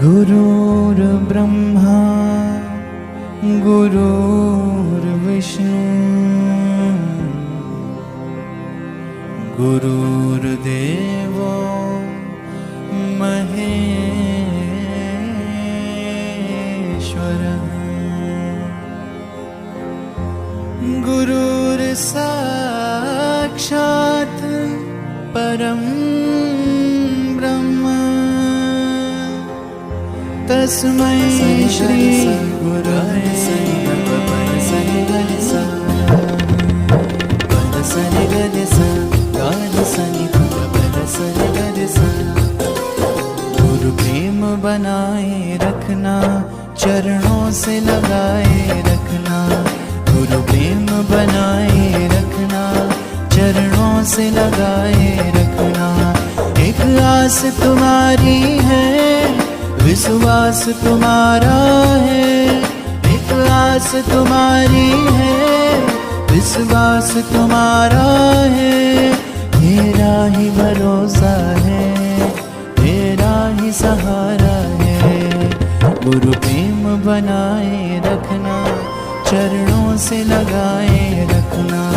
गुरुर्ब्रह्मा गुरुर्विष्णु गुरुर्देवो महेश्वरः गुरुर्साक्षात् परं ब्रह्म तस्मै श्री गुरवे गुरु प्रेम बनाए रखना, चरणों से लगाए रखना। गुरु प्रेम बनाए रखना, चरणों से लगाए रखना। एक आस तुम्हारी है, विश्वास तुम्हारा है। एक आस तुम्हारी है, विश्वास तुम्हारा है। तेरा ही भरोसा है, तेरा ही सहारा है। गुरु प्रेम बनाए रखना, चरणों से लगाए रखना।